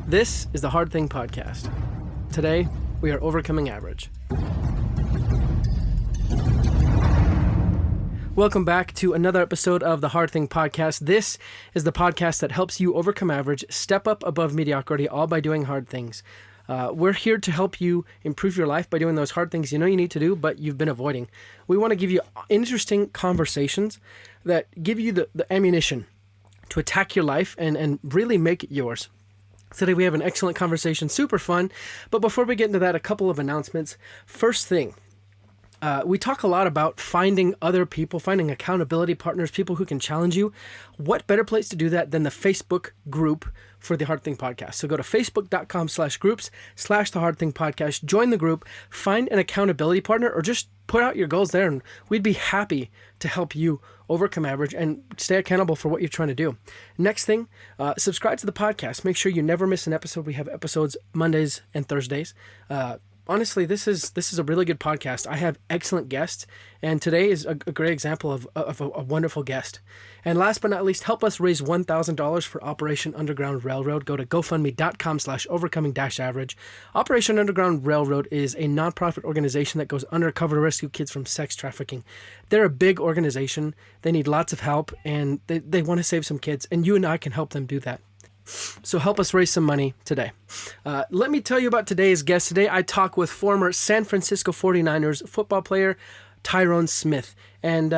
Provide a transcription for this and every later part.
This is the Hard Thing Podcast. Today, we are overcoming average. Welcome back to another episode of the Hard Thing Podcast. This is the podcast that helps you overcome average, step up above mediocrity, all by doing hard things. We're here to help you improve your life by doing those hard things you know you need to do, but you've been avoiding. We want to give you interesting conversations that give you the ammunition to attack your life and really make it yours. Today we have an excellent conversation, super fun. But before we get into that, a couple of announcements. First thing, we talk a lot about finding other people, finding accountability partners, people who can challenge you. What better place to do that than the Facebook group for the Hard Thing Podcast? So go to facebook.com/groups/the Hard Thing Podcast, join the group, find an accountability partner, or just put out your goals there, and we'd be happy to help you overcome average and stay accountable for what you're trying to do. Next thing, subscribe to the podcast. Make sure you never miss an episode. We have episodes Mondays and Thursdays. Honestly, this is a really good podcast. I have excellent guests, and today is a great example of a wonderful guest. And last but not least, help us raise $1,000 for Operation Underground Railroad. Go to gofundme.com/overcoming-average. Operation Underground Railroad is a nonprofit organization that goes undercover to rescue kids from sex trafficking. They're a big organization. They need lots of help, and they want to save some kids, and you and I can help them do that. So help us raise some money today. Let me tell you about today's guest. Today I talk with former San Francisco 49ers football player Tyrone Smith. And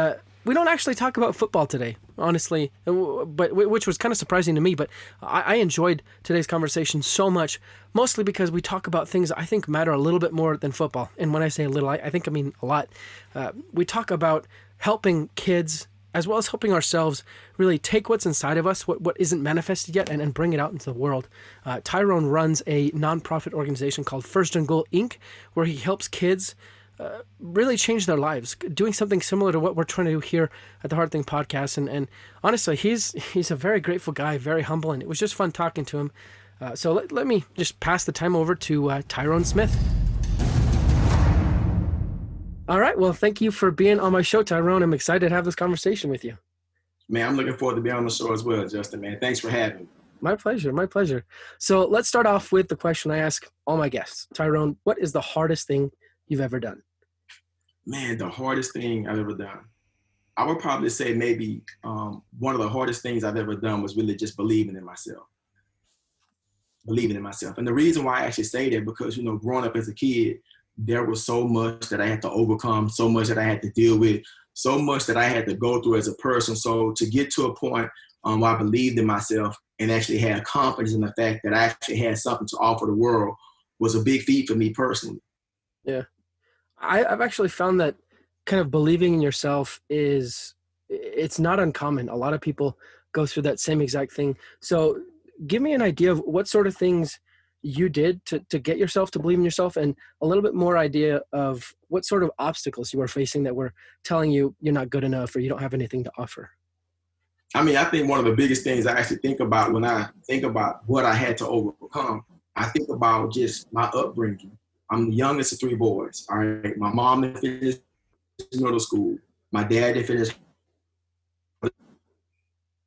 we don't actually talk about football today, honestly, but which was kind of surprising to me. But I enjoyed today's conversation so much, mostly because we talk about things I think matter a little bit more than football. And when I say a little, I think I mean a lot. We talk about helping kids as well as helping ourselves really take what's inside of us, what isn't manifested yet, and bring it out into the world. Tyrone runs a nonprofit organization called First and Goal, Inc., where he helps kids really change their lives, doing something similar to what we're trying to do here at the Hard Thing Podcast. And honestly, he's a very grateful guy, very humble, and it was just fun talking to him. So let me just pass the time over to Tyrone Smith. All right. Well, thank you for being on my show, Tyrone. I'm excited to have this conversation with you. Man, I'm looking forward to being on the show as well, Justin, man. Thanks for having me. My pleasure. My pleasure. So let's start off with the question I ask all my guests. Tyrone, what is the hardest thing you've ever done? Man, the hardest thing I've ever done. I would probably say maybe one of the hardest things I've ever done was really just believing in myself. And the reason why I actually say that, because, growing up as a kid, there was so much that I had to overcome, so much that I had to deal with, so much that I had to go through as a person. So to get to a point where I believed in myself and actually had confidence in the fact that I actually had something to offer the world was a big feat for me personally. Yeah. I've actually found that kind of believing in yourself it's not uncommon. A lot of people go through that same exact thing. So give me an idea of what sort of things you did to get yourself to believe in yourself, and a little bit more idea of what sort of obstacles you were facing that were telling you you're not good enough or you don't have anything to offer. I mean, I think one of the biggest things I actually think about when I think about what I had to overcome, I think about just my upbringing. I'm the youngest of three boys. All right. My mom didn't finish middle school. My dad didn't finish.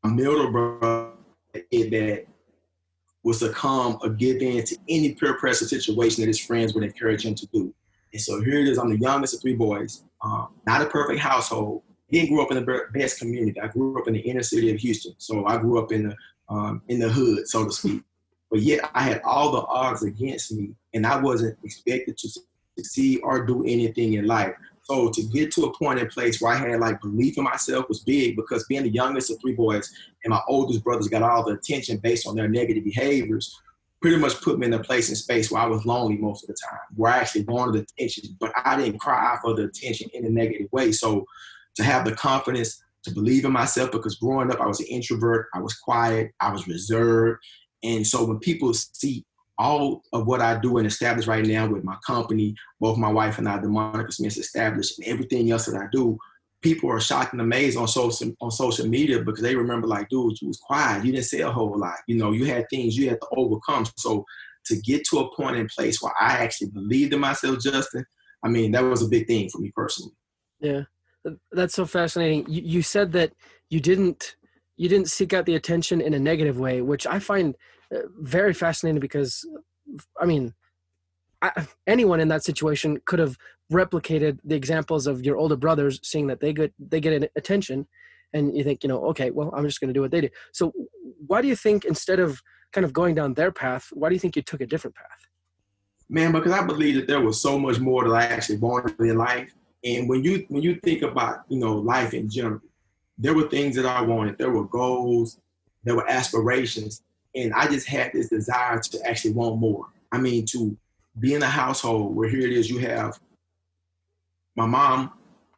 My middle brother that would succumb or give in to any peer pressure situation that his friends would encourage him to do. And so here it is, I'm the youngest of three boys, not a perfect household. Didn't grow up in the best community. I grew up in the inner city of Houston. So I grew up in the hood, so to speak. But yet I had all the odds against me, and I wasn't expected to succeed or do anything in life. So to get to a point in place where I had belief in myself was big, because being the youngest of three boys and my oldest brothers got all the attention based on their negative behaviors, pretty much put me in a place and space where I was lonely most of the time, where I actually wanted attention, but I didn't cry for the attention in a negative way. So to have the confidence to believe in myself, because growing up I was an introvert, I was quiet, I was reserved. And so when people see all of what I do and establish right now with my company, both my wife and I, the Monica Smiths established, and everything else that I do, people are shocked and amazed on social media, because they remember dude, you was quiet. You didn't say a whole lot. You had things you had to overcome. So to get to a point in place where I actually believed in myself, Justin, I mean, that was a big thing for me personally. Yeah, that's so fascinating. You said that you didn't seek out the attention in a negative way, which I find very fascinating because, I mean, anyone in that situation could have replicated the examples of your older brothers, seeing that they get attention, and you think, okay, well, I'm just going to do what they do. So why do you think, instead of kind of going down their path, why do you think you took a different path? Man, because I believe that there was so much more that I actually wanted in life. And when you think about, life in general, there were things that I wanted. There were goals, there were aspirations, and I just had this desire to actually want more. I mean, to be in a household where here it is, you have my mom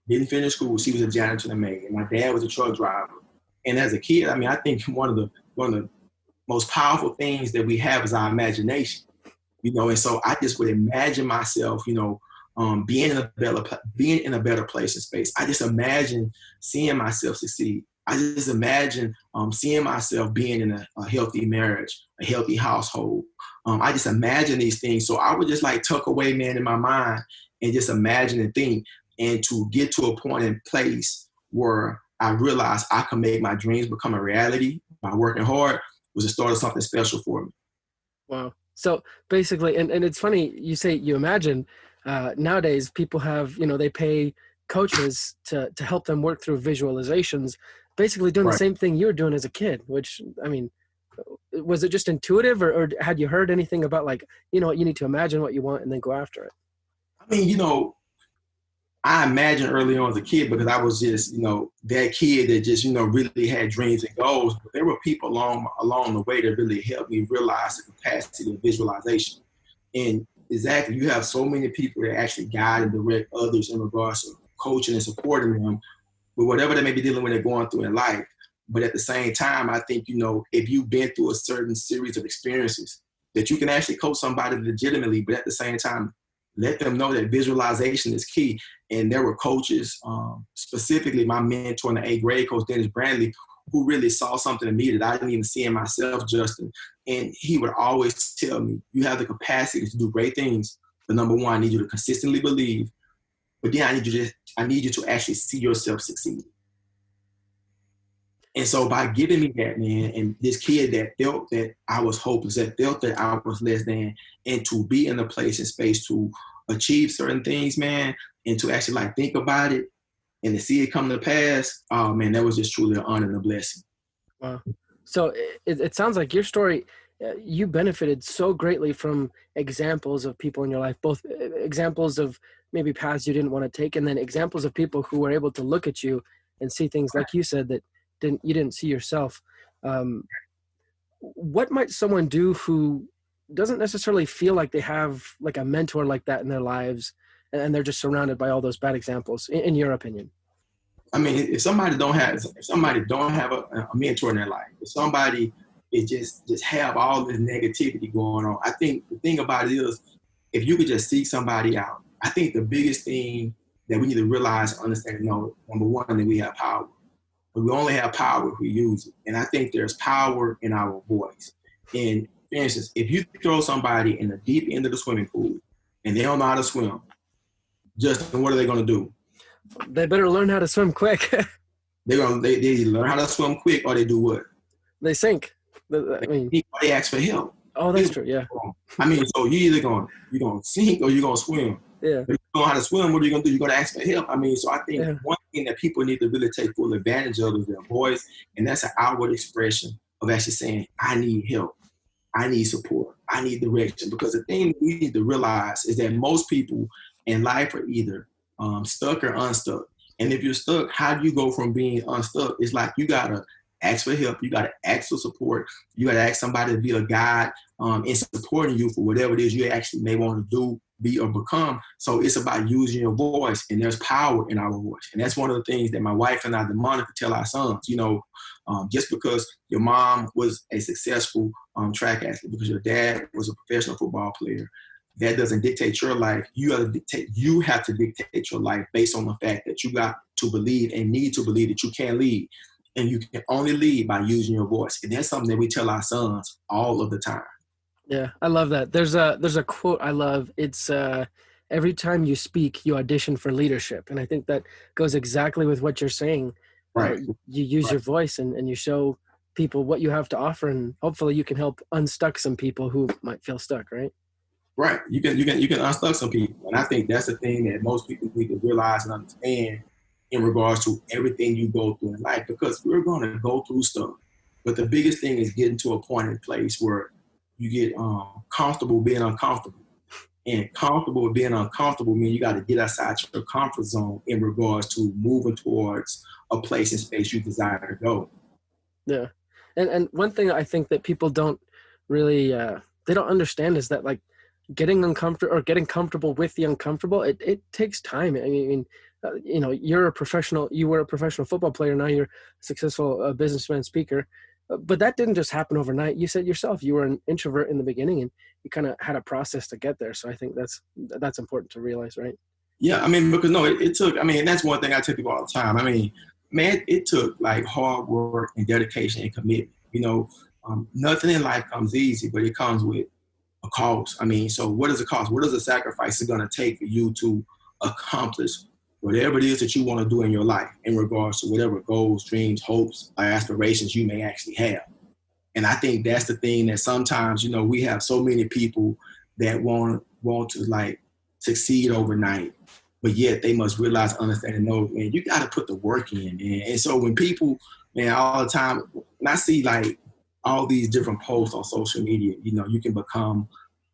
didn't finish school. She was a janitor and a maid. And my dad was a truck driver. And as a kid, I mean, I think one of the most powerful things that we have is our imagination. And so I just would imagine myself, being in a better place and space. I just imagine seeing myself succeed. I just imagine seeing myself being in a healthy marriage, a healthy household. I just imagine these things. So I would just like tuck away, man, in my mind and just imagine and think, and to get to a point and place where I realized I can make my dreams become a reality by working hard was the start of something special for me. Wow. So basically, and it's funny you say you imagine, nowadays people have, they pay coaches to help them work through visualizations, basically doing the same thing you were doing as a kid, which, I mean, was it just intuitive, or had you heard anything about, like, you need to imagine what you want and then go after it? I mean, I imagined early on as a kid because I was just, that kid that just, really had dreams and goals. But there were people along the way that really helped me realize the capacity of visualization. And exactly, you have so many people that actually guide and direct others in regards to coaching and supporting them with whatever they may be dealing with, they're going through in life. But at the same time, I think, if you've been through a certain series of experiences, that you can actually coach somebody legitimately, but at the same time, let them know that visualization is key. And there were coaches, specifically my mentor in the 8th grade, Coach Dennis Brandley, who really saw something in me that I didn't even see in myself, Justin. And he would always tell me, you have the capacity to do great things. But number one, I need you to consistently believe. But then I need you to actually see yourself succeed. And so by giving me that, man, and this kid that felt that I was hopeless, that felt that I was less than, and to be in a place and space to achieve certain things, man, and to actually like think about it and to see it come to pass, oh man, that was just truly an honor and a blessing. Wow. So it sounds like your story, you benefited so greatly from examples of people in your life, both examples of maybe paths you didn't want to take, and then examples of people who were able to look at you and see things, like you said, that you didn't see yourself. What might someone do who doesn't necessarily feel like they have like a mentor like that in their lives, and they're just surrounded by all those bad examples, in your opinion? I mean, if somebody don't have a mentor in their life, if somebody is just have all this negativity going on, I think the thing about it is, if you could just seek somebody out, I think the biggest thing that we need to realize and understand, number one, that we have power. But we only have power if we use it. And I think there's power in our voice. And for instance, if you throw somebody in the deep end of the swimming pool and they don't know how to swim, Justin, what are they going to do? They better learn how to swim quick. They learn how to swim quick, or they do what? They sink. They ask for help. Oh, that's true. Yeah. I mean, so you're going to sink or you're going to swim. Yeah. If you don't know how to swim, what are you going to do? You're going to ask for help. I mean, so I think one thing that people need to really take full advantage of is their voice. And that's an outward expression of actually saying, I need help. I need support. I need direction. Because the thing we need to realize is that most people in life are either stuck or unstuck. And if you're stuck, how do you go from being unstuck? It's like you got to ask for help. You got to ask for support. You got to ask somebody to be a guide in supporting you for whatever it is you actually may want to do, be, or become. So it's about using your voice, and there's power in our voice. And that's one of the things that my wife and I, the Monica, tell our sons. Just because your mom was a successful track athlete, because your dad was a professional football player, that doesn't dictate your life. You have to dictate your life based on the fact that you got to believe and need to believe that you can lead. And you can only lead by using your voice. And that's something that we tell our sons all of the time. Yeah, I love that. There's a quote I love. It's every time you speak, you audition for leadership. And I think that goes exactly with what you're saying. Right. You use your voice and you show people what you have to offer, and hopefully you can help unstuck some people who might feel stuck, right? Right. You can unstuck some people. And I think that's the thing that most people need to realize and understand in regards to everything you go through in life, because we're going to go through stuff. But the biggest thing is getting to a point in place where you get comfortable being uncomfortable. And comfortable with being uncomfortable means you got to get outside your comfort zone in regards to moving towards a place and space you desire to go. Yeah. And one thing I think that people don't really they don't understand is that, like, getting uncomfortable or getting comfortable with the uncomfortable, it takes time. I mean, you know, you were a professional football player. Now you're a successful businessman, speaker. But that didn't just happen overnight. You said yourself, you were an introvert in the beginning, and you kind of had a process to get there. So I think that's important to realize, right? Yeah, I mean, because no, it took, I mean, that's one thing I tell people all the time. I mean, man, it took like hard work and dedication and commitment. You know, nothing in life comes easy, but it comes with a cost. I mean, so what is the cost? What is the sacrifice it's going to take for you to accomplish whatever it is that you want to do in your life in regards to whatever goals, dreams, hopes, or aspirations you may actually have? And I think that's the thing that sometimes, you know, we have so many people that want to like succeed overnight, but yet they must realize, understand, and know, man, you got to put the work in, man. And so when people, man, all the time, when I see like all these different posts on social media, you know, you can become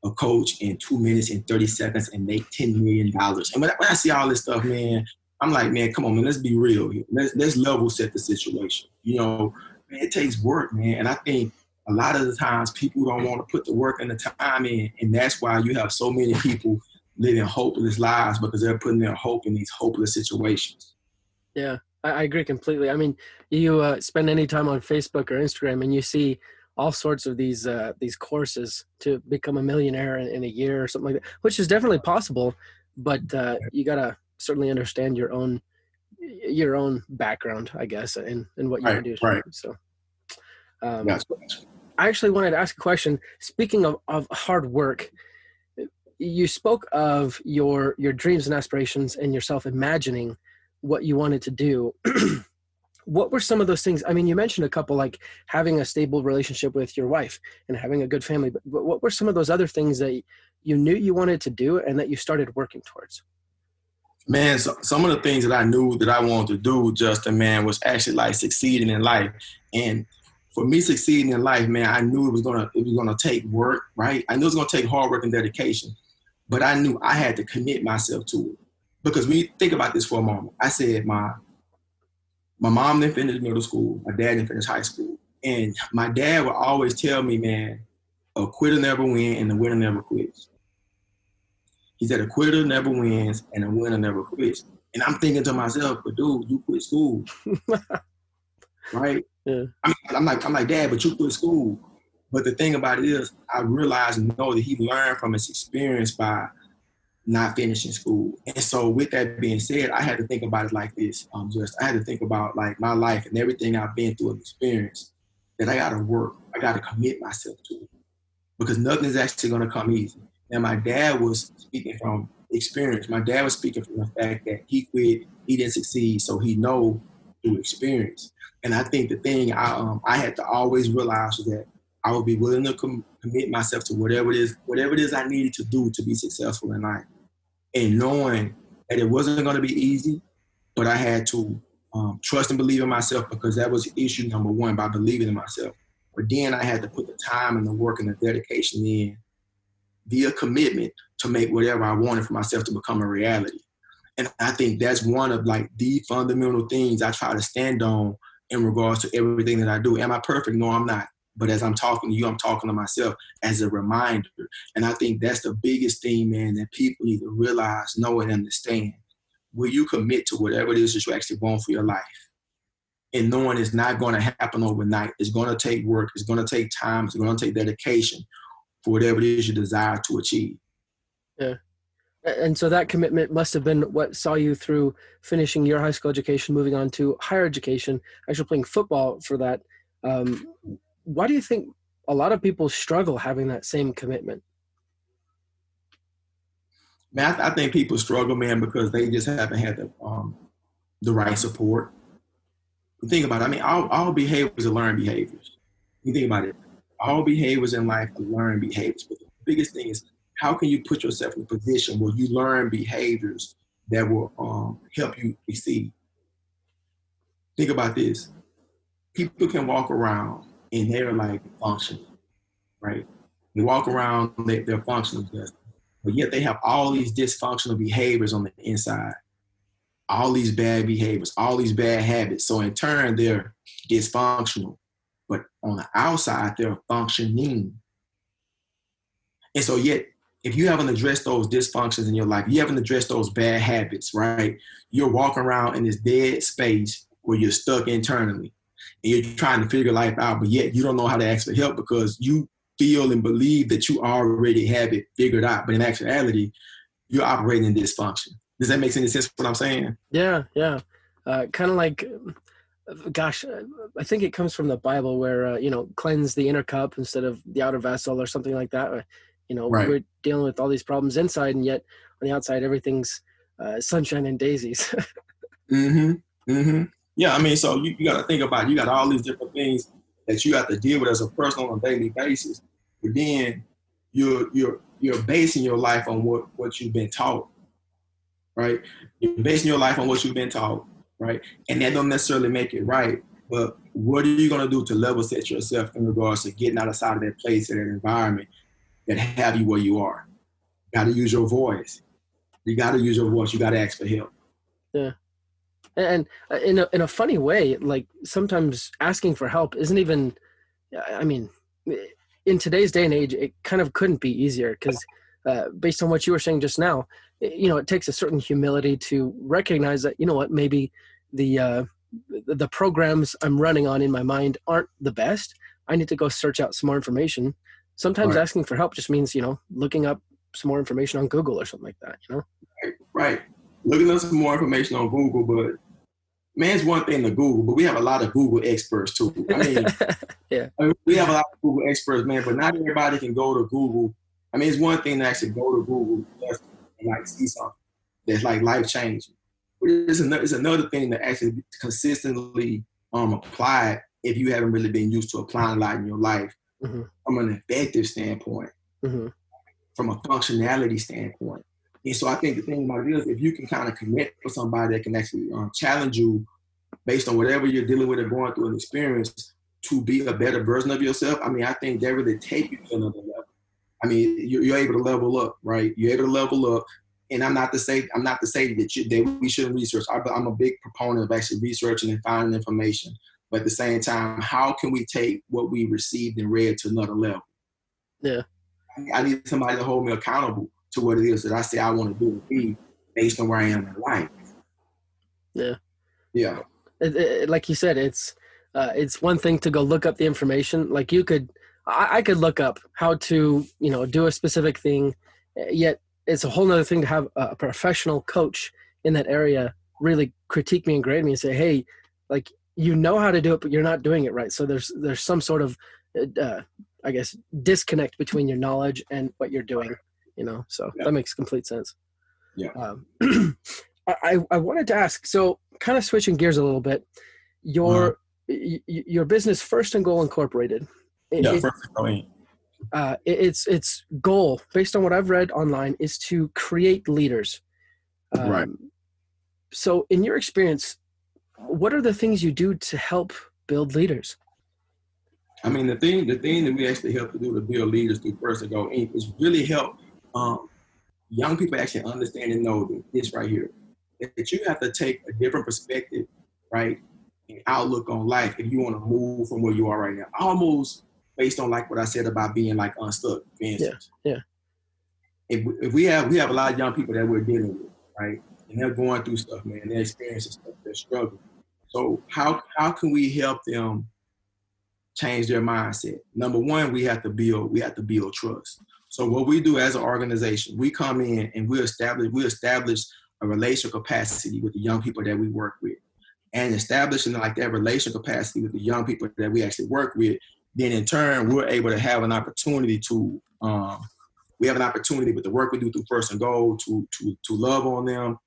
a coach in 2 minutes and 30 seconds and make $10 million. And when I see all this stuff, man, I'm like, man, come on, man, let's be real here. Let's level set the situation. You know, man, it takes work, man. And I think a lot of the times people don't want to put the work and the time in. And that's why you have so many people living hopeless lives, because they're putting their hope in these hopeless situations. Yeah, I agree completely. I mean, you spend any time on Facebook or Instagram, and you see all sorts of these courses to become a millionaire in a year or something like that, which is definitely possible. But you gotta certainly understand your own background, I guess, and what you can Right, do. right. So, um, That's I actually wanted to ask a question. Speaking of hard work, you spoke of your dreams and aspirations and yourself imagining what you wanted to do. What were some of those things? I mean, you mentioned a couple, like having a stable relationship with your wife and having a good family, but what were some of those other things that you knew you wanted to do and that you started working towards? Man, so, some of the things that I knew that I wanted to do, Justin, man, was actually like succeeding in life. And for me succeeding in life, man, I knew it was gonna take work, right? I knew it was gonna take hard work and dedication, but I knew I had to commit myself to it. Because when you think about this for a moment, I said my mom didn't finish middle school, my dad didn't finish high school. And my dad would always tell me, man, a quitter never wins and a winner never quits. He said a quitter never wins and a winner never quits. And I'm thinking to myself, but dude, you quit school, right? Yeah. I'm like, Dad, but you quit school. But the thing about it is, I realized and know that he learned from his experience by not finishing school. And so with that being said, I had to think about it like this. I had to think about like my life and everything I've been through and experienced, that I gotta work. I gotta commit myself to it, because nothing's actually gonna come easy. And my dad was speaking from experience. My dad was speaking from the fact that he quit, he didn't succeed, so he know through experience. And I think the thing I had to always realize was that I would be willing to commit myself to whatever it is I needed to do to be successful in life, and knowing that it wasn't going to be easy, but I had to trust and believe in myself, because that was issue number one, by believing in myself. But then I had to put the time and the work and the dedication in via commitment to make whatever I wanted for myself to become a reality. And I think that's one of like the fundamental things I try to stand on in regards to everything that I do. Am I perfect? No, I'm not. But as I'm talking to you, I'm talking to myself as a reminder. And I think that's the biggest thing, man, that people need to realize, know, and understand. Will you commit to whatever it is that you actually want for your life? And knowing it's not going to happen overnight. It's going to take work. It's going to take time. It's going to take dedication for whatever it is you desire to achieve. Yeah. And so that commitment must have been what saw you through finishing your high school education, moving on to higher education, actually playing football for that. Um, why do you think a lot of people struggle having that same commitment? Man, I think people struggle, man, because they just haven't had the right support. Think about it. I mean, all behaviors are learned behaviors. You think about it. All behaviors in life are learned behaviors. But the biggest thing is, how can you put yourself in a position where you learn behaviors that will help you succeed? Think about this. People can walk around and they're like functioning, right? They walk around, they're functional, but yet they have all these dysfunctional behaviors on the inside, all these bad behaviors, all these bad habits. So in turn, they're dysfunctional, but on the outside, they're functioning. And so yet, if you haven't addressed those dysfunctions in your life, you haven't addressed those bad habits, right? You're walking around in this dead space where you're stuck internally and you're trying to figure life out, but yet you don't know how to ask for help because you feel and believe that you already have it figured out. But in actuality, you're operating in dysfunction. Does that make any sense what I'm saying? Yeah, yeah. Kind of like, gosh, I think it comes from the Bible where, cleanse the inner cup instead of the outer vessel or something like that. Right. We're dealing with all these problems inside, and yet on the outside, everything's sunshine and daisies. Mm-hmm. Mm-hmm. Yeah, I mean, so you got to think about it. You got all these different things that you have to deal with as a person on a daily basis. But then you're basing your life on what you've been taught, right? You're basing your life on what you've been taught, right? And that don't necessarily make it right. But what are you going to do to level set yourself in regards to getting outside of that place and that environment that have you where you are? You got to use your voice. You got to use your voice. You got to ask for help. Yeah. And in a funny way, like sometimes asking for help isn't even, I mean, in today's day and age, it kind of couldn't be easier because based on what you were saying just now, it takes a certain humility to recognize that, maybe the programs I'm running on in my mind aren't the best. I need to go search out some more information. Sometimes Right. asking for help just means, looking up some more information on Google or something like that, Right. Looking up some more information on Google, but man, it's one thing to Google, but we have a lot of Google experts too. Yeah. We have a lot of Google experts, man, but not everybody can go to Google. I mean, it's one thing to actually go to Google and like see something that's like life changing. But it's another thing to actually consistently apply it if you haven't really been used to applying a lot in your life Mm-hmm. from an effective standpoint, Mm-hmm. from a functionality standpoint. And so I think the thing about it is if you can kind of connect with somebody that can actually challenge you based on whatever you're dealing with or going through an experience to be a better version of yourself, I mean, I think that really take you to another level. I mean, you're able to level up, right? You're able to level up. And I'm not to say that we shouldn't research. I'm a big proponent of actually researching and finding information. But at the same time, how can we take what we received and read to another level? Yeah. I need somebody to hold me accountable to what it is that I say I want to do and be based on where I am in life. Yeah. Yeah. Like you said, it's one thing to go look up the information. Like I could look up how to, do a specific thing, yet it's a whole nother thing to have a professional coach in that area really critique me and grade me and say, hey, like, how to do it, but you're not doing it right. So there's some sort of, I guess, disconnect between your knowledge and what you're doing, so that makes complete sense. Yeah. I wanted to ask, so kind of switching gears a little bit, your business, First and Goal Incorporated. Its goal, based on what I've read online, is to create leaders. Right. So in your experience, what are the things you do to help build leaders? I mean, the thing that we actually help to do to build leaders through First and Goal Inc. is really help young people actually understand and know this right here, that you have to take a different perspective, right, and outlook on life if you want to move from where you are right now. Almost based on like what I said about being like unstuck, for instance. Yeah. If we have a lot of young people that we're dealing with, right, and they're going through stuff, man, they're experiencing stuff, they're struggling. So how can we help them change their mindset? Number one, we have to build trust. So what we do as an organization, we come in and we establish a relational capacity with the young people that we work with. And establishing like that relational capacity with the young people that we actually work with, then in turn, we're able to have an opportunity to, with the work we do through First and Goal to love on them,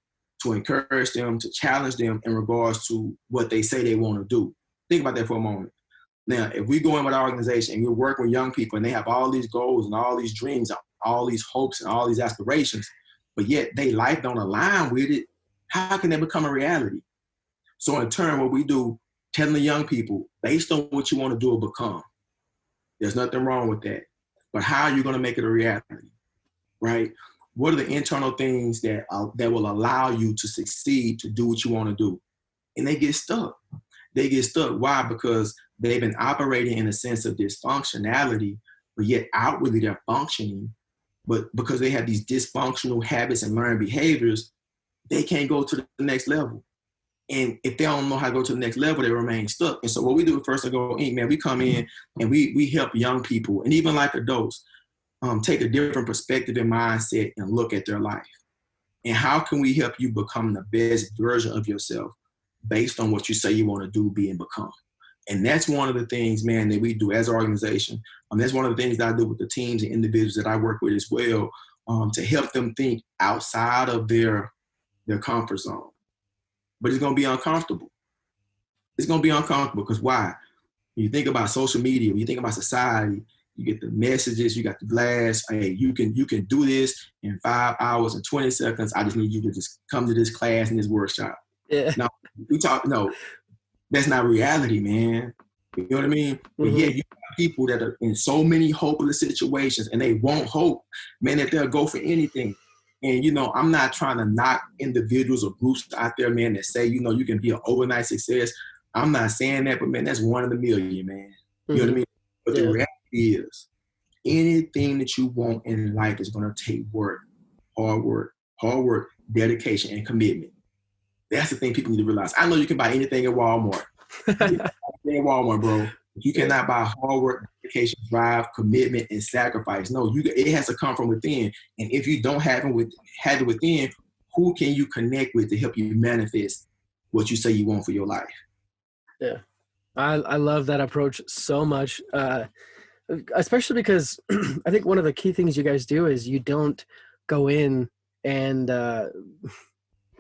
to encourage them, to challenge them in regards to what they say they want to do. Think about that for a moment. Now, if we go in with our organization and we're working with young people and they have all these goals and all these dreams, all these hopes and all these aspirations, but yet their life don't align with it, how can they become a reality? So in turn, what we do, telling the young people, based on what you want to do or become, there's nothing wrong with that. But how are you going to make it a reality, right? What are the internal things that will allow you to succeed, to do what you want to do? And they get stuck. They get stuck. Why? Because they've been operating in a sense of dysfunctionality, but yet outwardly they're functioning. But because they have these dysfunctional habits and learned behaviors, they can't go to the next level. And if they don't know how to go to the next level, they remain stuck. And so what we do at First and Go Inc., man, we come in and we help young people and even like adults take a different perspective and mindset and look at their life. And how can we help you become the best version of yourself based on what you say you want to do, be, and become? And that's one of the things, man, that we do as an organization. That's one of the things that I do with the teams and individuals that I work with as well, to help them think outside of their comfort zone. But it's going to be uncomfortable. It's going to be uncomfortable because why? When you think about social media, when you think about society, you get the messages, you got the blast. Hey, you can do this in 5 hours and 20 seconds. I just need you to just come to this class and this workshop. Yeah. Now, no, that's not reality, man. You know what I mean? Mm-hmm. But yeah, you got people that are in so many hopeless situations and they won't hope, man, that they'll go for anything. And, I'm not trying to knock individuals or groups out there, man, that say, you can be an overnight success. I'm not saying that, but, man, that's one in a million, man. You know what I mean? But the reality is, anything that you want in life is going to take work, hard work, dedication, and commitment. That's the thing people need to realize. I know you can buy anything at Walmart. Anything at Walmart, bro. You cannot buy hard work, dedication, drive, commitment, and sacrifice. No, it has to come from within. And if you don't have it within, who can you connect with to help you manifest what you say you want for your life? Yeah, I love that approach so much, especially because I think one of the key things you guys do is you don't go in and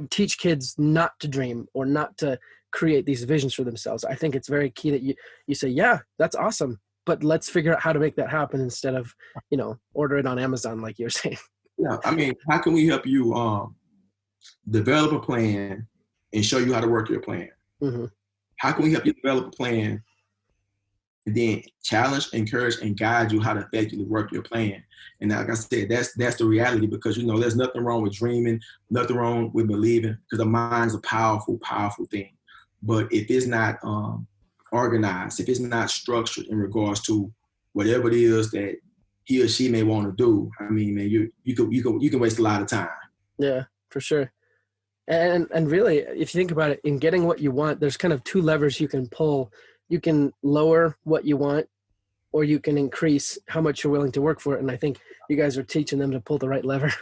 teach kids not to dream or not to create these visions for themselves. I think it's very key that you say, yeah, that's awesome, but let's figure out how to make that happen instead of, order it on Amazon, like you're saying. Yeah. I mean, how can we help you develop a plan and show you how to work your plan? Mm-hmm. How can we help you develop a plan and then challenge, encourage, and guide you how to effectively work your plan? And like I said, that's the reality, because there's nothing wrong with dreaming, nothing wrong with believing, because the mind's a powerful, powerful thing. But if it's not organized, if it's not structured in regards to whatever it is that he or she may want to do, I mean, man, you can waste a lot of time. Yeah, for sure. And really, if you think about it, in getting what you want, there's kind of two levers you can pull. You can lower what you want, or you can increase how much you're willing to work for it. And I think you guys are teaching them to pull the right lever.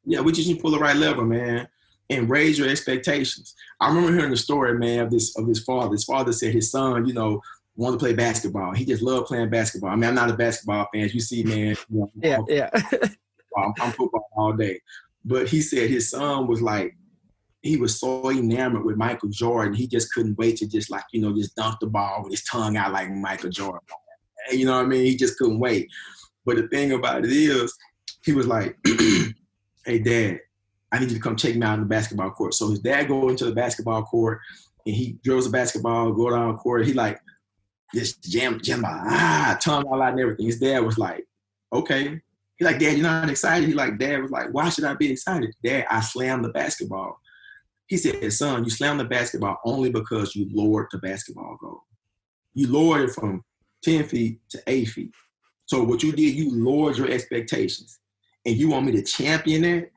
Yeah, we just need to pull the right lever, man, and raise your expectations. I remember hearing the story, man, of this father. His father said his son, wanted to play basketball. He just loved playing basketball. I mean, I'm not a basketball fan. As you see, man. Yeah. I'm football all day. But he said his son was like, he was so enamored with Michael Jordan. He just couldn't wait to just just dunk the ball with his tongue out like Michael Jordan. You know what I mean? He just couldn't wait. But the thing about it is, he was like, hey, Dad, I need you to come check me out on the basketball court. So his dad goes into the basketball court, and he drills the basketball, go down the court. He like, just jam, tongue all out and everything. His dad was like, okay. He's like, Dad, you're not excited? Dad was like, why should I be excited? Dad, I slammed the basketball. He said, son, you slammed the basketball only because you lowered the basketball goal. You lowered it from 10 feet to 8 feet. So what you did, you lowered your expectations. And you want me to champion that?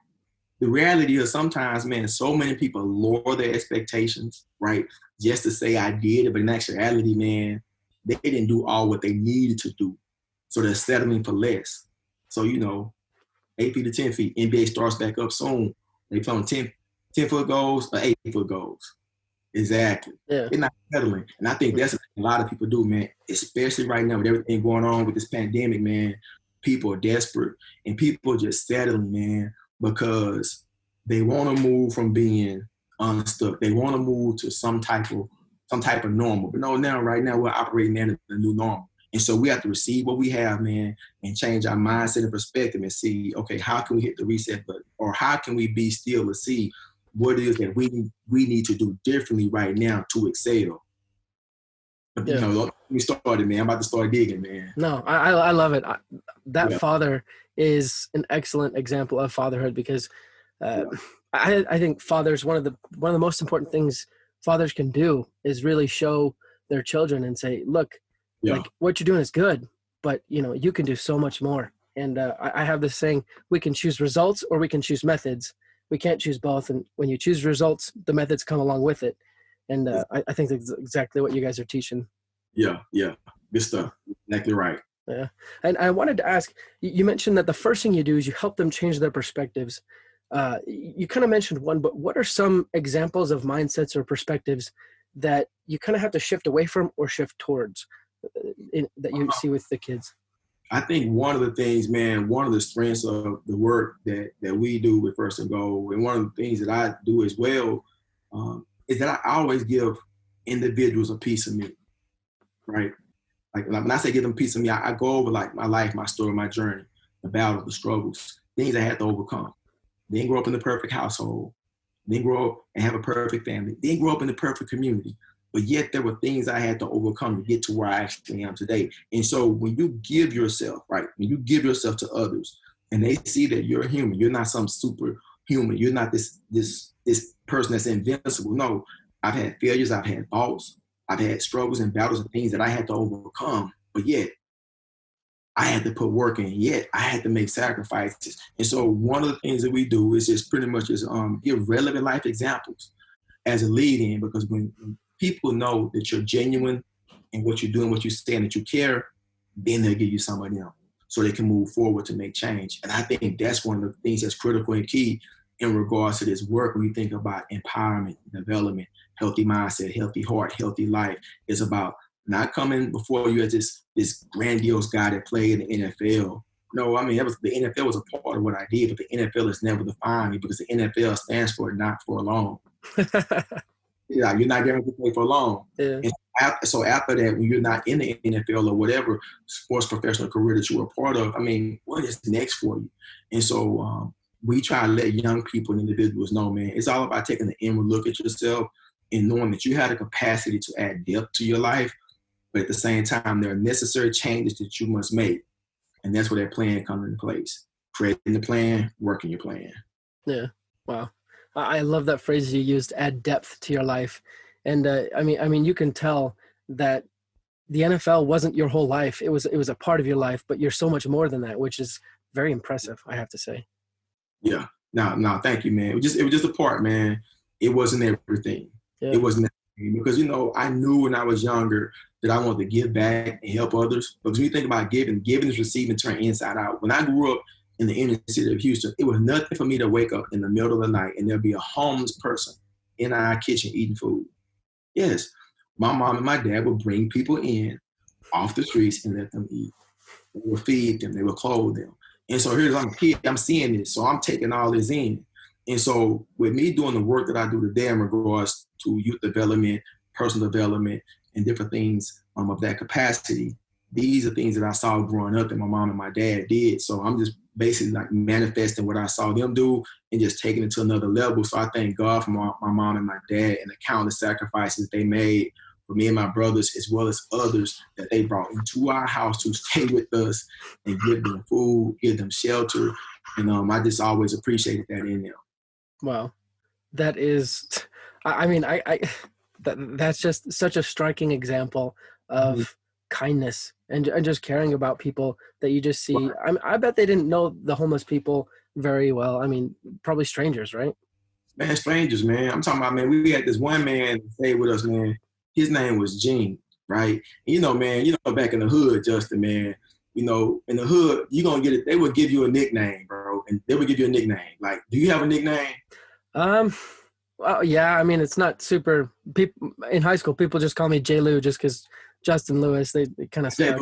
The reality is sometimes, man, so many people lower their expectations, right? Just to say I did it, but in actuality, man, they didn't do all what they needed to do. So they're settling for less. So, 8 feet to 10 feet, NBA starts back up soon. They play on 10-foot goals or 8-foot goals. Exactly. Yeah. They're not settling. And I think that's what a lot of people do, man, especially right now with everything going on with this pandemic, man. People are desperate and people are just settling, man, because they want to move from being unstuck. They want to move to some type of normal. But no, now right now we're operating in the new normal. And so we have to receive what we have, man, and change our mindset and perspective and see, okay, how can we hit the reset button? Or how can we be still to see what it is that we need to do differently right now to excel? But, Yeah. we started, man. I'm about to start digging, man. No, I love it. That Yeah. father is an excellent example of fatherhood because I think fathers, one of the most important things fathers can do is really show their children and say, look, Yeah. like what you're doing is good, but you can do so much more. And I have this saying, we can choose results or we can choose methods. We can't choose both. And when you choose results, the methods come along with it. And I think that's exactly what you guys are teaching. Yeah. Good stuff. Exactly right. Yeah. And I wanted to ask, you mentioned that the first thing you do is you help them change their perspectives. You kind of mentioned one, but what are some examples of mindsets or perspectives that you kind of have to shift away from or shift towards that you see with the kids? I think one of the things, man, one of the strengths of the work that we do with First and Goal, and one of the things that I do as well, is that I always give individuals a piece of me, right? Like when I say give them a piece of me, I go over like my life, my story, my journey, the battles, the struggles, things I had to overcome. Didn't grow up in the perfect household. Didn't grow up and have a perfect family. Didn't grow up in the perfect community. But yet there were things I had to overcome to get to where I actually am today. And so when you give yourself, right, when you give yourself to others and they see that you're a human, you're not some superhuman, you're not this person that's invincible. No, I've had failures, I've had faults, I've had struggles and battles and things that I had to overcome. But yet I had to put work in, yet I had to make sacrifices. And so one of the things that we do is just pretty much is give relevant life examples as a lead-in, because when people know that you're genuine in what you're doing, what you're saying, that you care, then they'll give you some of them so they can move forward to make change. And I think that's one of the things that's critical and key in regards to this work. When you think about empowerment, development, healthy mindset, healthy heart, healthy life, it's about not coming before you as this grandiose guy that played in the NFL. No, I mean, the NFL was a part of what I did, but the NFL is never defined me, because the NFL stands for not for long. Yeah, you're not guaranteed to play for long. Yeah. And so after that, when you're not in the NFL or whatever sports professional career that you were a part of, I mean, what is next for you? And so we try to let young people and individuals know, man, it's all about taking an inward look at yourself and knowing that you have the capacity to add depth to your life, but at the same time, there are necessary changes that you must make. And that's where that plan comes into place. Creating the plan, working your plan. Yeah. Wow. I love that phrase you used, add depth to your life. And I mean, you can tell that the NFL wasn't your whole life. It was a part of your life, but you're so much more than that, which is very impressive, I have to say. Yeah. No, thank you, man. It was just a part, man. It wasn't everything. Yeah. It wasn't everything. Because, I knew when I was younger that I wanted to give back and help others. Because when you think about giving is receiving, turn inside out. When I grew up in the inner city of Houston, it was nothing for me to wake up in the middle of the night and there'll be a homeless person in our kitchen eating food. Yes, my mom and my dad would bring people in off the streets and let them eat. They would feed them, they would clothe them. And so I'm a kid, I'm seeing this, so I'm taking all this in. And so with me doing the work that I do today in regards to youth development, personal development, and different things of that capacity, these are things that I saw growing up that my mom and my dad did. So I'm just basically like manifesting what I saw them do and just taking it to another level. So I thank God for my mom and my dad and the countless sacrifices they made for me and my brothers, as well as others that they brought into our house to stay with us and give them food, give them shelter. And I just always appreciated that in them. Wow. That is, that's just such a striking example of kindness and just caring about people that you just see. I bet they didn't know the homeless people very well. I mean, probably strangers, right? Man, strangers, man. I'm talking about, man, we had this one man stay with us, man. His name was Gene, right? And man, back in the hood, Justin, man, in the hood, you're going to get it. They would give you a nickname, bro. And they would give you a nickname. Like, do you have a nickname? Well, yeah, I mean, it's not super. People in high school, people just call me J. Lou just because Justin Lewis. They kind of stuck.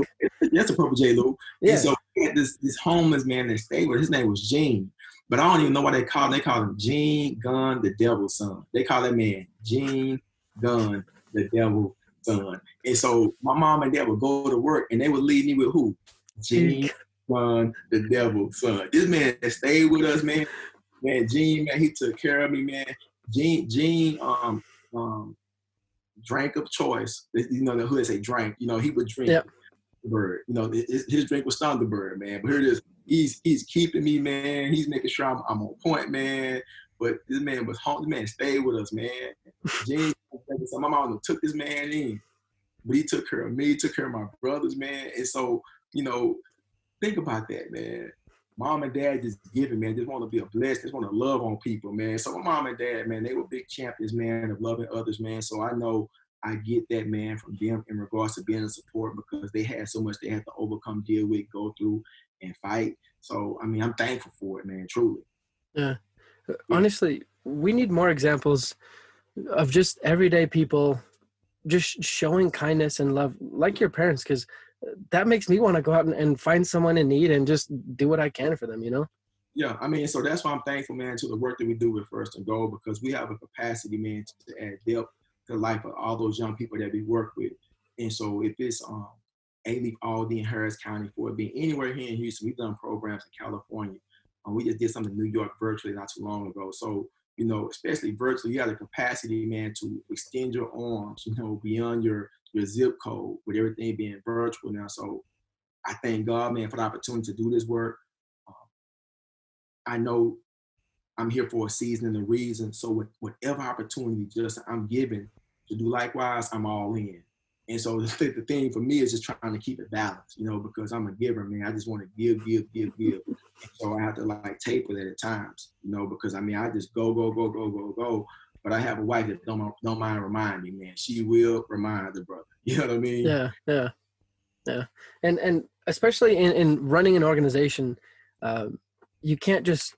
That's a proper J. Lou. Yeah. And so we had this homeless man that stayed with. His name was Gene. But I don't even know what they call him. They call him Gene Gun, the Devil's Son. They call that man Gene Gun, the Devil's Son. And so my mom and dad would go to work and they would leave me with who? Gene Gun, the Devil's Son. This man that stayed with us, man. Man, Gene, man, he took care of me, man. Gene, drank of choice. You know, the hood say drank. You know, he would drink. Yep. Thunderbird. You know, his drink was Thunderbird, man. But here it is. He's keeping me, man. He's making sure I'm on point, man. But this man was home. This man stayed with us, man. James, so my mom took this man in, but he took care of me. He took care of my brothers, man. And so, you know, think about that, man. Mom and dad just giving, man. Just want to be a blessed. Just want to love on people, man. So my mom and dad, man, they were big champions, man, of loving others, man. So I know I get that, man, from them in regards to being a support because they had so much they had to overcome, deal with, go through, and fight. So, I mean, I'm thankful for it, man, truly. Yeah. Honestly, we need more examples of just everyday people just showing kindness and love like your parents, because that makes me want to go out and find someone in need and just do what I can for them, you know? Yeah, I mean, so that's why I'm thankful, man, to the work that we do with First and Goal, because we have a capacity, man, to add depth to the life of all those young people that we work with. And so if it's A-Leaf, Aldi, and Harris County, for it being anywhere here in Houston, we've done programs in California. We just did something in New York virtually not too long ago. So, you know, especially virtually, you have the capacity, man, to extend your arms, you know, beyond your zip code with everything being virtual now. So I thank God, man, for the opportunity to do this work. I know I'm here for a season and a reason. So whatever opportunity just I'm given to do likewise, I'm all in. And so the thing for me is just trying to keep it balanced, you know, because I'm a giver, man. I just want to give. And so I have to like taper that at times, you know, because I mean, I just go. But I have a wife that don't mind reminding me, man. She will remind the brother. You know what I mean? Yeah. And especially in running an organization, you can't just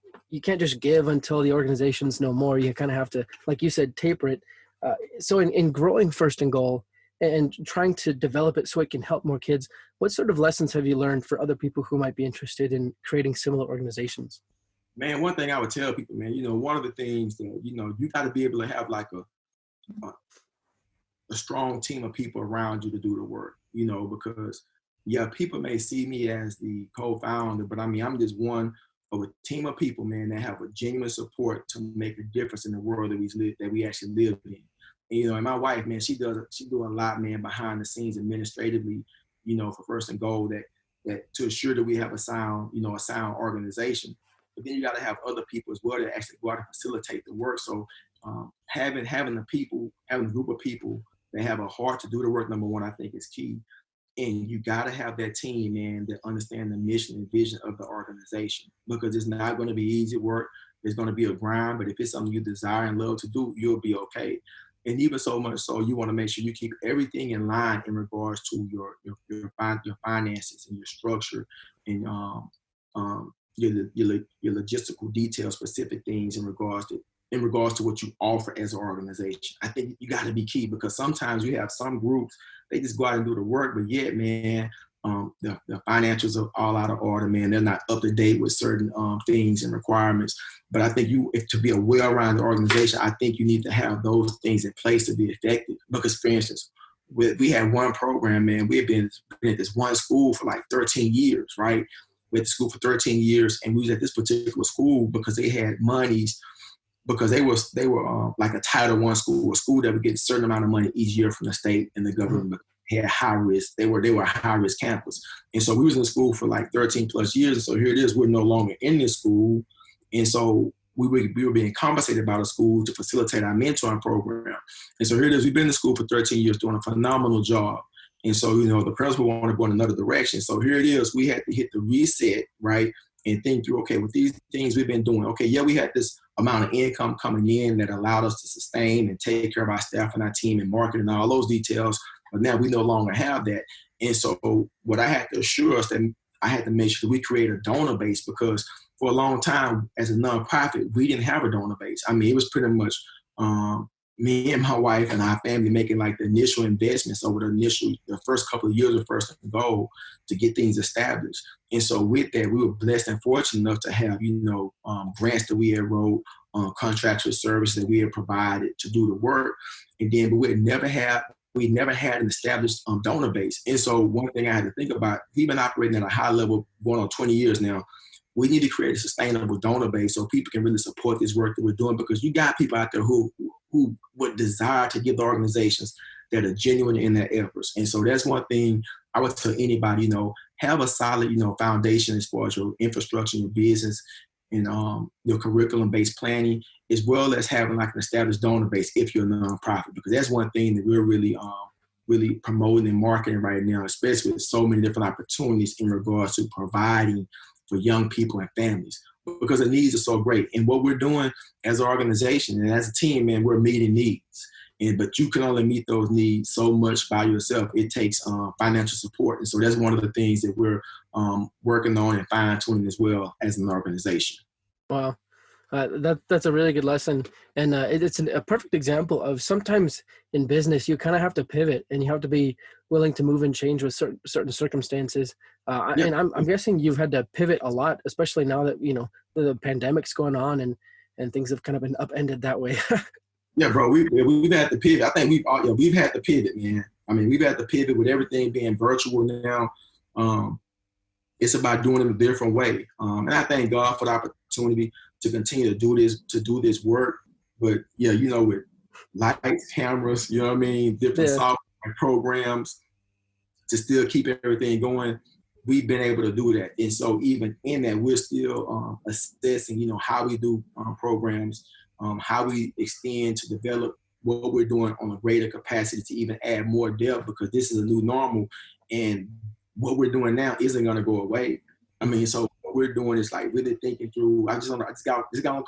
give until the organization's no more. You kind of have to, like you said, taper it. So in growing First and Goal and trying to develop it so it can help more kids, what sort of lessons have you learned for other people who might be interested in creating similar organizations? Man, one thing I would tell people, man, you know, one of the things that, you know, you got to be able to have like a strong team of people around you to do the work, you know, because, yeah, people may see me as the co-founder, but I mean, I'm just one of a team of people, man, that have a genuine support to make a difference in the world that we actually live in. And, you know, and my wife, man, she do a lot, man, behind the scenes administratively, you know, for First and Goal that to ensure that we have a sound organization. But then you got to have other people as well that actually go out and facilitate the work. So having a group of people that have a heart to do the work, number one, I think is key. And you got to have that team, man, that understand the mission and vision of the organization, because it's not going to be easy work. It's going to be a grind, but if it's something you desire and love to do, you'll be okay. And even so much so, you want to make sure you keep everything in line in regards to your finances and your structure and your logistical details, specific things in regards to what you offer as an organization. I think you got to be key, because sometimes you have some groups, they just go out and do the work, but yet, man, the financials are all out of order, man. They're not up to date with certain things and requirements. But I think if to be a well-rounded organization, I think you need to have those things in place to be effective. Because, for instance, we had one program, man. We had been at this one school for like 13 years, right? We had the school for 13 years, and we was at this particular school because they had monies, because they were like a Title I school, a school that would get a certain amount of money each year from the state and the government. Had high risk. They were a high risk campus. And so we was in school for like 13 plus years. And so here it is, we're no longer in this school. And so we were being compensated by the school to facilitate our mentoring program. And so here it is, we've been in school for 13 years doing a phenomenal job. And so, you know, the principal wanted to go in another direction. So here it is, we had to hit the reset, right? And think through, okay, with these things we've been doing, okay, yeah, we had this amount of income coming in that allowed us to sustain and take care of our staff and our team and market and all those details. But now we no longer have that. And so what I had to assure us that I had to make sure that we create a donor base, because for a long time as a nonprofit, we didn't have a donor base. I mean, it was pretty much me and my wife and our family making like the initial investments over the first couple of years of First and Goal to get things established. And so with that, we were blessed and fortunate enough to have, grants that we had wrote, contractual services that we had provided to do the work. And then, but we never had an established donor base. And so one thing I had to think about, we've been operating at a high level going on 20 years now. We need to create a sustainable donor base so people can really support this work that we're doing, because you got people out there who would desire to give the organizations that are genuine in their efforts. And so that's one thing I would tell anybody, have a solid, foundation as far as your infrastructure, your business, and your curriculum-based planning, as well as having like an established donor base if you're a nonprofit, because that's one thing that we're really promoting and marketing right now, especially with so many different opportunities in regards to providing for young people and families, because the needs are so great. And what we're doing as an organization and as a team, man, we're meeting needs. But you can only meet those needs so much by yourself. It takes financial support. And so that's one of the things that we're working on and fine-tuning as well as an organization. Wow. That's a really good lesson. And it's a perfect example of sometimes in business, you kind of have to pivot and you have to be willing to move and change with certain circumstances. And I'm guessing you've had to pivot a lot, especially now that, the pandemic's going on and things have kind of been upended that way. Yeah, bro, we've had to pivot. I think we've had to pivot, man. I mean, we've had to pivot with everything being virtual now. It's about doing it a different way. And I thank God for the opportunity to continue to do this work. But yeah, with lights, cameras, different software programs to still keep everything going, we've been able to do that. And so even in that, we're still assessing, how we do programs, how we extend to develop what we're doing on a greater capacity to even add more depth, because this is a new normal and what we're doing now isn't going to go away. I mean, so what we're doing is like really thinking through. I just got on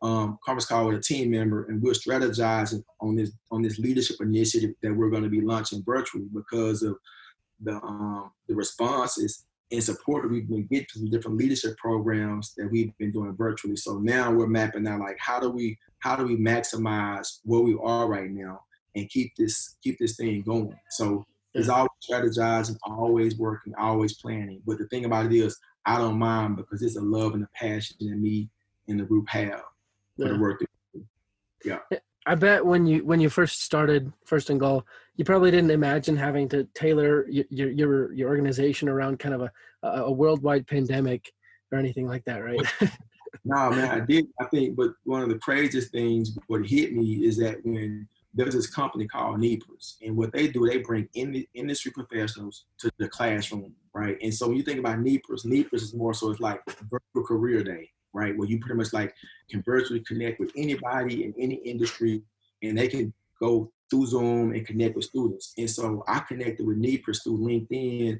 a conference call with a team member, and we're strategizing on this leadership initiative that we're going to be launching virtually because of the responses and support that we've been getting from different leadership programs that we've been doing virtually. So now we're mapping out like how do we maximize where we are right now and keep this thing going. So it's always strategizing, always working, always planning. But the thing about it is, I don't mind, because it's a love and a passion that me and the group have for the work that we do. Yeah. I bet when you first started First and Goal, you probably didn't imagine having to tailor your organization around kind of a worldwide pandemic or anything like that, right? No, man, I did. I think, but one of the craziest things, what hit me is that when there's this company called NEPRS, and what they do, they bring industry professionals to the classroom, right? And so when you think about NEPRS is more so it's like virtual career day, right? Where you pretty much like can virtually connect with anybody in any industry, and they can go through Zoom and connect with students. And so I connected with NEPRS through LinkedIn,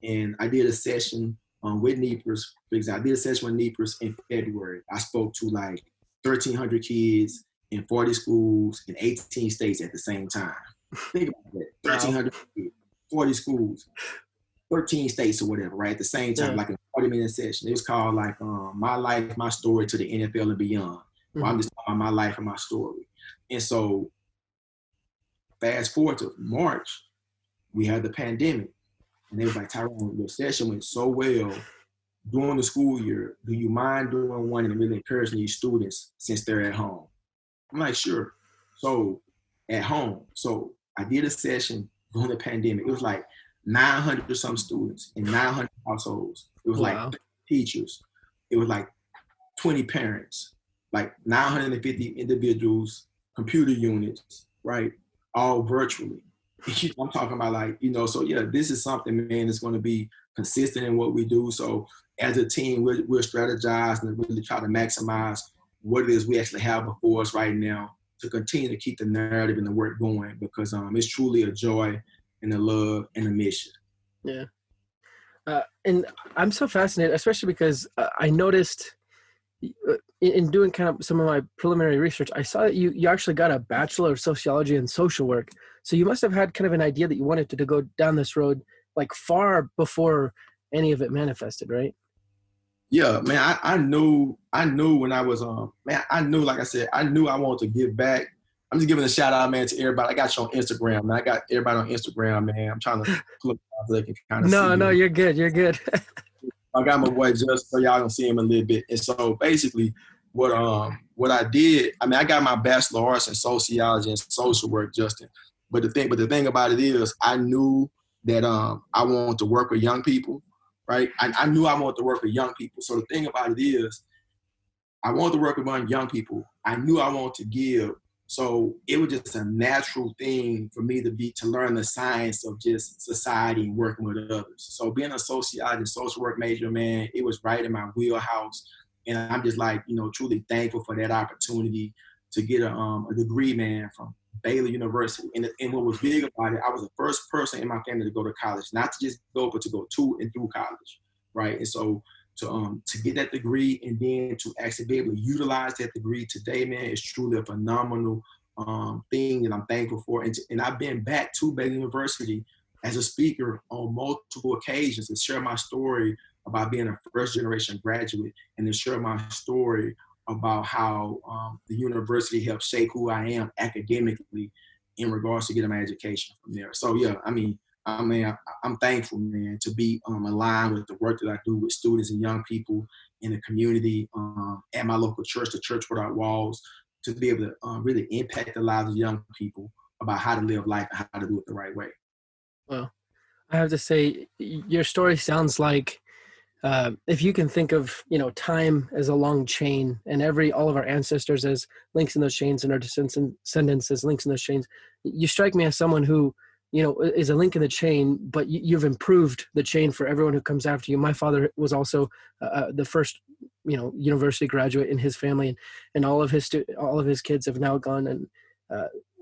and I did a session with NEPRS. For example, I did a session with NEPRS in February. I spoke to like 1,300 kids in 40 schools in 18 states at the same time. Think about that. 1,300 kids, 40 schools, 13 states or whatever, right? At the same time, like a 40-minute session. It was called like My Life, My Story to the NFL and Beyond. Well, I'm just talking about my life and my story. And so fast forward to March, we had the pandemic. And they was like, Tyrone, your session went so well during the school year. Do you mind doing one and really encouraging these students since they're at home? I'm like, sure. So at home. So I did a session during the pandemic. It was like 900 or some students in 900 households. It was like teachers. It was like 20 parents, like 950 individuals, computer units, right? All virtually. I'm talking about like, so yeah, this is something, man, that's going to be consistent in what we do. So as a team, we're strategizing and really try to maximize what it is we actually have before us right now to continue to keep the narrative and the work going, because it's truly a joy and a love and a mission. Yeah. And I'm so fascinated, especially because I noticed in doing kind of some of my preliminary research, I saw that you actually got a Bachelor of Sociology and Social Work. So you must have had kind of an idea that you wanted to go down this road like far before any of it manifested, right? Yeah, man, I knew when I was, man, I knew, like I said, I knew I wanted to give back. I'm just giving a shout out, man, to everybody. I got you on Instagram, man. I got everybody on Instagram, man. I'm trying to pull up so they can kind of see No, you. you're good. You're good. I got my boy just so y'all can see him a little bit. And so basically, what I did, I mean, I got my bachelor of arts in sociology and social work, Justin. But the thing about it is, I knew that I wanted to work with young people, right? I knew I wanted to work with young people. So the thing about it is, I wanted to work with young people. I knew I wanted to give. So it was just a natural thing for me to learn the science of just society and working with others. So being a sociology and social work major, man, it was right in my wheelhouse. And I'm just like, truly thankful for that opportunity to get a degree, man, from Baylor University. And what was big about it, I was the first person in my family to go to college, not to just go, but to go to and through college, right? And so to get that degree and then to actually be able to utilize that degree today, man, is truly a phenomenal thing that I'm thankful for. And I've been back to Baylor University as a speaker on multiple occasions to share my story about being a first generation graduate and to share my story about how the university helped shape who I am academically in regards to getting my education from there. So yeah, I'm thankful, man, to be aligned with the work that I do with students and young people in the community, at my local church, the Church Without Walls, to be able to really impact the lives of young people about how to live life and how to do it the right way. Well, I have to say, your story sounds like if you can think of time as a long chain, and all of our ancestors as links in those chains, and our descendants as links in those chains, you strike me as someone who is a link in the chain, but you've improved the chain for everyone who comes after you. My father was also the first university graduate in his family, and all of his kids have now gone, and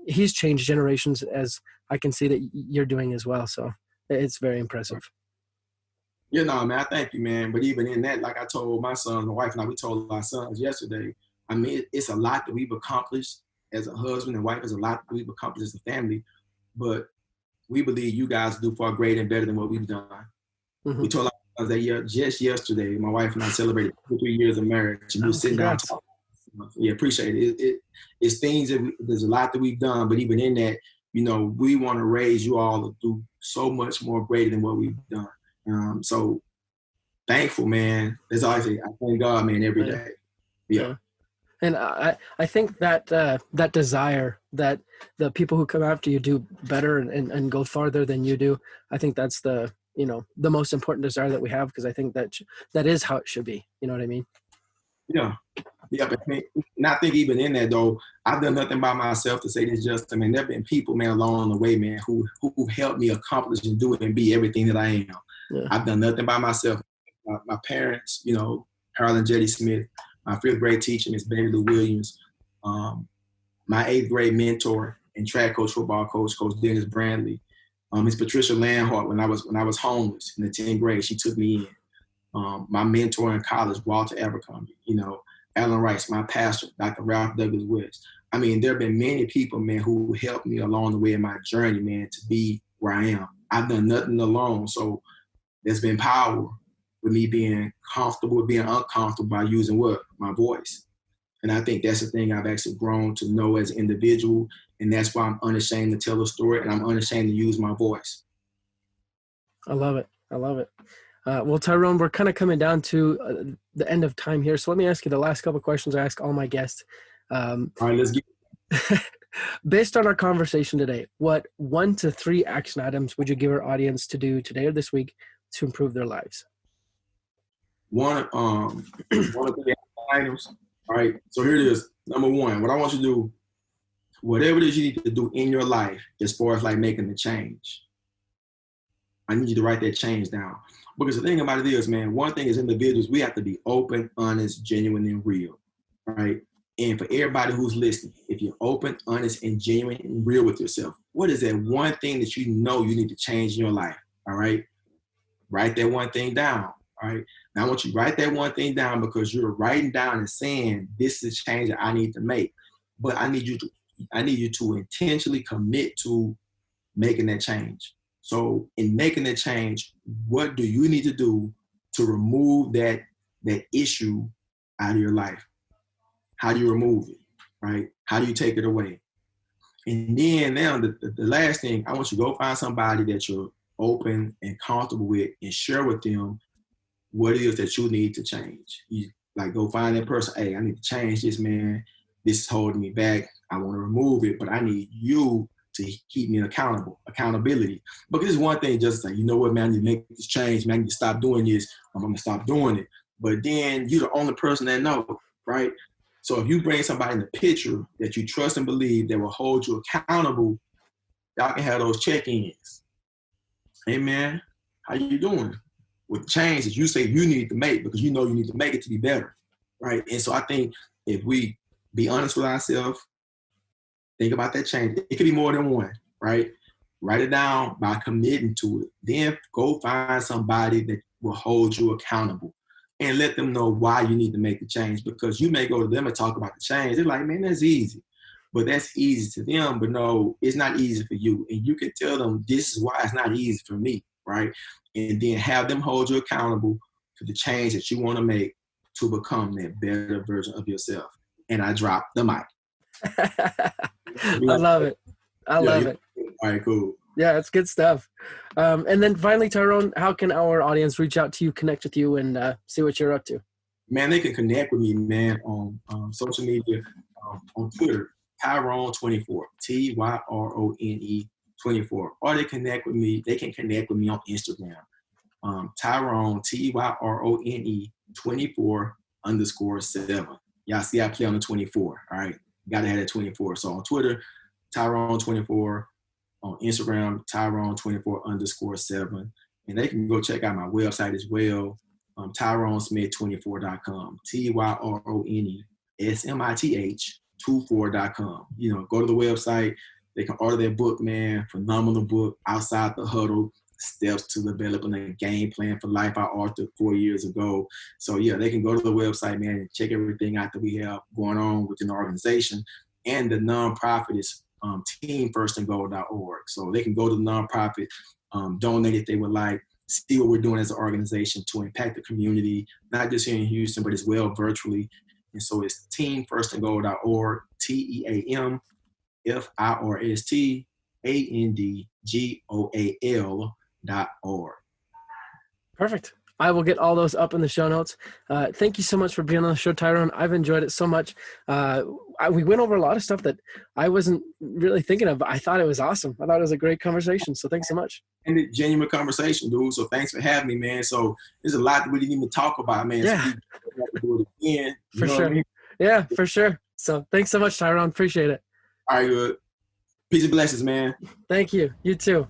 he's changed generations, as I can see that you're doing as well. So it's very impressive. Yeah, no, man, I thank you, man. But even in that, like I told my son, my wife and I, we told our sons yesterday, I mean, it's a lot that we've accomplished as a husband and wife. It's a lot that we've accomplished as a family. But we believe you guys do far greater and better than what we've done. Mm-hmm. We told our sons that just yesterday, my wife and I celebrated 23 years of marriage. And we were sitting down talking. Yeah, appreciate it. It's things that there's a lot that we've done, but even in that, we want to raise you all to do so much more greater than what we've done. So thankful, man. As I say, I thank God, man, every day. Yeah. And I think that that desire that the people who come after you do better and go farther than you do, I think that's the most important desire that we have, because I think that is how it should be. You know what I mean? Yeah. Yeah, but and I think even in that though, I've done nothing by myself to say this. Just, there have been people, man, along the way, man, who've helped me accomplish and do it and be everything that I am. Yeah. I've done nothing by myself. My parents, Harold and Jetty Smith, my fifth grade teacher, Miss Baby Lou Williams, my eighth grade mentor and track coach, football coach, Coach Dennis Brandley, Miss Patricia Landhart, when I was homeless in the 10th grade, she took me in. My mentor in college, Walter Abercrombie, Alan Rice, my pastor, Dr. Ralph Douglas West. I mean, there have been many people, man, who helped me along the way in my journey, man, to be where I am. I've done nothing alone. So there's been power with me being comfortable, being uncomfortable by using my voice. And I think that's the thing I've actually grown to know as an individual. And that's why I'm unashamed to tell a story and I'm unashamed to use my voice. I love it. I love it. Well, Tyrone, we're kind of coming down to the end of time here. So let me ask you the last couple of questions I ask all my guests. All right, let's get Based on our conversation today, what 1 to 3 action items would you give our audience to do today or this week to improve their lives? One of the items. All right. So here it is. Number 1, what I want you to do, whatever it is you need to do in your life, as far as like making the change, I need you to write that change down. Because the thing about it is, man, one thing as individuals, we have to be open, honest, genuine, and real. Right. And for everybody who's listening, if you're open, honest, and genuine and real with yourself, what is that one thing that you need to change in your life? All right. Write that one thing down. All right. Now I want you to write that one thing down, because you're writing down and saying, this is a change that I need to make. But I need you to intentionally commit to making that change. So in making that change, what do you need to do to remove that issue out of your life? How do you remove it, right? How do you take it away? And then now the last thing, I want you to go find somebody that you're open and comfortable with and share with them what it is that you need to change. You like go find that person, hey, I need to change this, man. This is holding me back. I want to remove it, but I need you to keep me accountability. Because it's one thing just to say, you know what, man, I need to make this change, man, I need to stop doing this. I'm going to stop doing it. But then you're the only person that knows, right? So if you bring somebody in the picture that you trust and believe that will hold you accountable, y'all can have those check-ins. Hey, man, how you doing? With change that you say you need to make because you know you need to make it to be better, right? And so I think if we be honest with ourselves, think about that change. It could be more than one, right? Write it down by committing to it. Then go find somebody that will hold you accountable and let them know why you need to make the change, because you may go to them and talk about the change. They're like, man, that's easy. But that's easy to them, but no, it's not easy for you. And you can tell them this is why it's not easy for me, right? And then have them hold you accountable to the change that you want to make to become that better version of yourself. And I dropped the mic. I love it. I love it. All right, cool. Yeah, it's good stuff. And then finally, Tyrone, how can our audience reach out to you, connect with you, and see what you're up to? Man, they can connect with me, man, on social media, on Twitter, Tyrone24, Tyrone 24. Or they can connect with me on Instagram, Tyrone, Tyrone 24_7. Y'all see I play on the 24, all right? Gotta have that 24. So on Twitter, Tyrone24, on Instagram, Tyrone24_7. And they can go check out my website as well, TyroneSmith24.com, TyroneSmith24.com. You know, go to the website. They can order their book, man. Phenomenal book, Outside the Huddle, Steps to Developing a Game Plan for Life. I authored 4 years ago. So, yeah, they can go to the website, man, and check everything out that we have going on within the organization. And the nonprofit is teamfirstandgoal.org. So they can go to the nonprofit, donate if they would like, see what we're doing as an organization to impact the community, not just here in Houston, but as well virtually. And so it's teamfirstandgoal.org, TeamFirstandGoal.org. Perfect. I will get all those up in the show notes. Thank you so much for being on the show, Tyrone. I've enjoyed it so much. We went over a lot of stuff that I wasn't really thinking of, but I thought it was awesome. I thought it was a great conversation. So thanks so much. And a genuine conversation, dude. So thanks for having me, man. So there's a lot that we didn't even talk about, man. Yeah. So we have to do it again. For sure. I mean? Yeah, for sure. So thanks so much, Tyrone. Appreciate it. All right, good. Peace and blessings, man. Thank you. You too.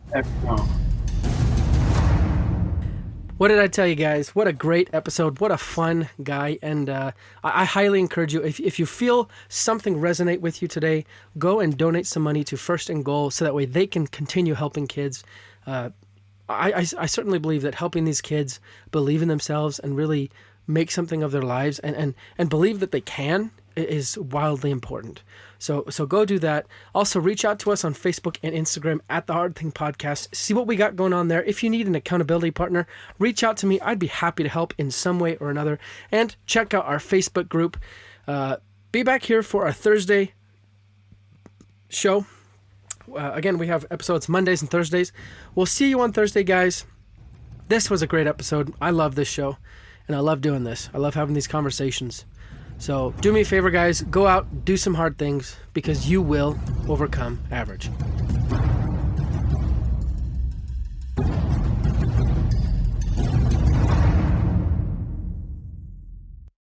What did I tell you guys? What a great episode. What a fun guy. And I highly encourage you, if you feel something resonate with you today, go and donate some money to First and Goal so that way they can continue helping kids. I certainly believe that helping these kids believe in themselves and really make something of their lives and believe that they can is wildly important. So go do that. Also, reach out to us on Facebook and Instagram at The Hard Thing Podcast. See what we got going on there. If you need an accountability partner, reach out to me. I'd be happy to help in some way or another. And check out our Facebook group. Be back here for our Thursday show. Again, we have episodes Mondays and Thursdays. We'll see you on Thursday, guys. This was a great episode. I love this show, and I love doing this. I love having these conversations. So do me a favor, guys. Go out, do some hard things, because you will overcome average.